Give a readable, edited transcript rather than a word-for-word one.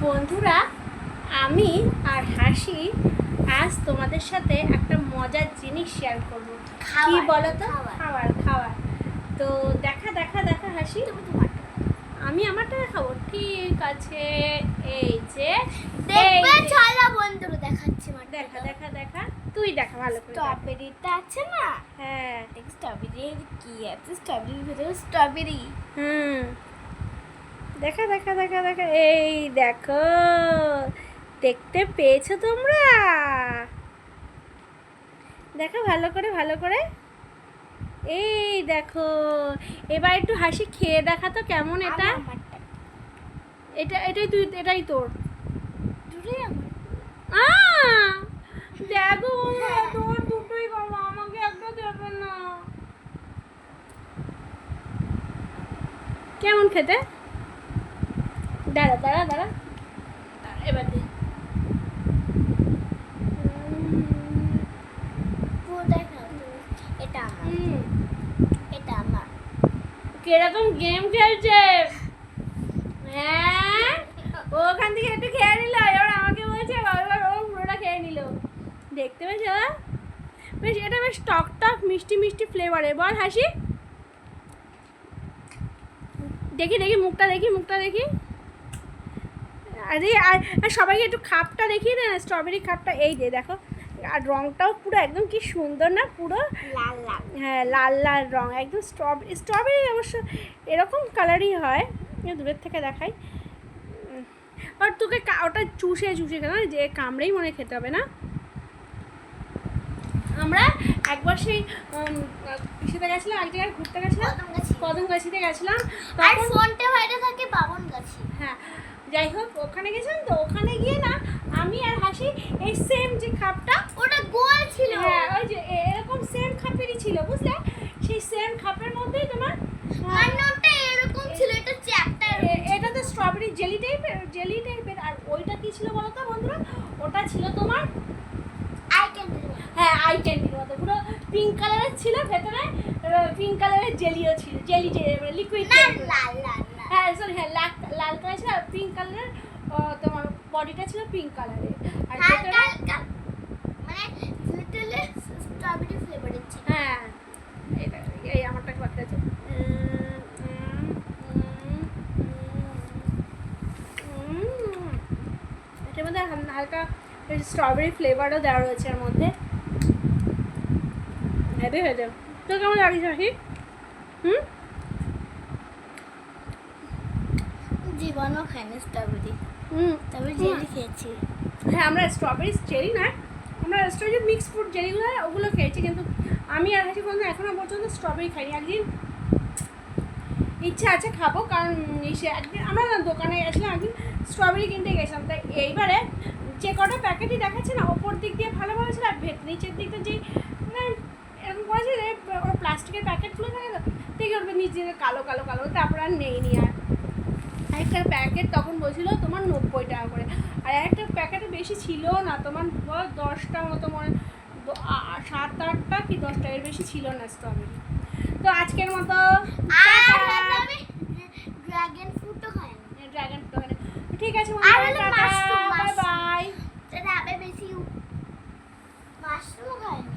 বন্ধুরা, আমি আর হাসি আজ তোমাদের সাথে একটা মজার জিনিস শেয়ার করব। কি বলো তো? খাবার খাবার। তো দেখা দেখা দেখা হাসি, আমি আমারটা খাবো। ঠিক আছে, এই যে দেখবে, চলো বন্ধুরা দেখাচ্ছি। দেখা দেখা দেখা, তুই দেখা ভালো করে। স্ট্রবেরিটা আছে না? হ্যাঁ, স্ট্রবেরির কি আছে? স্ট্রবেরির ভিতরে স্ট্রবেরি। দেখা দেখা দেখা দেখা, এই দেখো, দেখতে পেয়েছো তোমরা? দেখো ভালো করে ভালো করে, এই দেখো। এবার একটু হাসি খেয়ে দেখা তো কেমন এটা। এটাই তুই, এটাই তোর। দেখো তোর দুটোই বাবা, আমাকে একটা দেবে না? কেমন খেতে? দাঁড়া দাঁড়া দাঁড়া, এবার দে। এটা আমার, এটা আমার। কিরকম গেম খেলছে? হ্যাঁ, ওখান থেকে একটু খেয়ে নিল, এবার আমাকে বলছে বারবার ও পুরোটা খেয়ে নিল। দেখতে পেয়েছ? বেশ, এটা বেশ টক টক মিষ্টি মিষ্টি ফ্লেভারে। বল হাসি, দেখি দেখি মুখটা দেখি, মুখটা দেখি। আরে আর সবাইকে একটু খাপটা দেখিয়ে দে না, স্ট্রবেরি খাপটা। এই যে দেখো, আর রংটাও পুরো একদম কি সুন্দর না, পুরো লাল লাল। হ্যাঁ, লাল লাল রং একদম। স্ট্রবেরি অবশ্য এরকম কালারই হয়, দূরের থেকে দেখাই। আর তোকে ওটা চুষে চুষে কেন, যে কামড়েই মনে খেতে হবে না। আমরা একবার সেই ইসেতে গেছিলাম, এক জায়গায় ঘুরতে গেছিলাম, কদমগাছিতে গেছিলাম। আর ফোনটা বাইরে থাকে বাবনগাছি। হ্যাঁ, যাই হোক, ওখানে গেছিলাম। তো ওখানে গিয়ে না, আমি আর হাসি এই সেম যে খাপটা, ওটা গোল ছিল। হ্যাঁ, ওই যে এরকম সেম খাপেরই ছিল, বুঝলে? সেই সেম খাপের মধ্যেই তোমার মানে ওটা এরকম ছিল, এটা চ্যাপটা। এটা তো স্ট্রবেরি জেলি টাইপের, জেলি টাইপের। আর ওইটা কি ছিল বলো তো বন্ধুরা? ওটা ছিল তোমার আই ক্যান্ডি। হ্যাঁ, আই ক্যান্ডির মতো পুরো পিঙ্ক কালারের ছিল, ভেতরে পিঙ্ক কালারের জেলিও ছিল, জেলি লিকুইড। লাল লাল। হ্যাঁ সরি, হ্যাঁ লাল কালার ছিল, আর পিঙ্ক কালারের তোমার বডিটা ছিল পিঙ্ক কালারের। আর ভেতরে মানে লিটলে স্ট্রবেরি ফ্লেভারের ছিল। হ্যাঁ, এই আমারটা বাকি আছে। এটার মধ্যে হালকা স্ট্রবেরি ফ্লেভারও দেওয়া রয়েছে এর মধ্যে। হেভি হয়ে যাবে। তো কেমন লাগিস হাসি? জীবনও খাইনি স্ট্রবেরি, তবে জেলি খেয়েছি। হ্যাঁ, আমরা স্ট্রবেরি চেরি না, আমরা স্ট্রবেরি মিক্স ফ্রুট জেলিগুলো ওগুলো খেয়েছি, কিন্তু আমি আর হাসি কোনো এখনো পর্যন্ত স্ট্রবেরি খাইনি। একদিন ইচ্ছা আছে খাবো, কারণ সে একদিন আমরা দোকানে গেছিলাম, একদিন স্ট্রবেরি কিনতে গেছিলাম। তাই এইবারে যে কটা প্যাকেটই দেখাচ্ছে না, ওপর দিক দিয়ে ভালো ভালো ছিল, আর নিচের দিকটা যেই মানে এরকম করেছে যে ওরা প্লাস্টিকের প্যাকেটগুলো থাকে, তো দেখে ওর নিচে কালো কালো কালো, তারপর আর নেইনি। আর একটা প্যাকেট তখন বলছিল তোমার 90 টাকা করে, আর একটা প্যাকেটে বেশি ছিল না, তোমার 10টা মতো, মনে 7-8টা কি 10টা, এর বেশি ছিল না স্ট্রবেরি। তো আজকের মতো ড্রাগন ফ্রুটও খাইনি। ড্রাগন ফ্রুট ঠিক আছে, আর বাই বাই। বেশি মাশরুম খাইনি।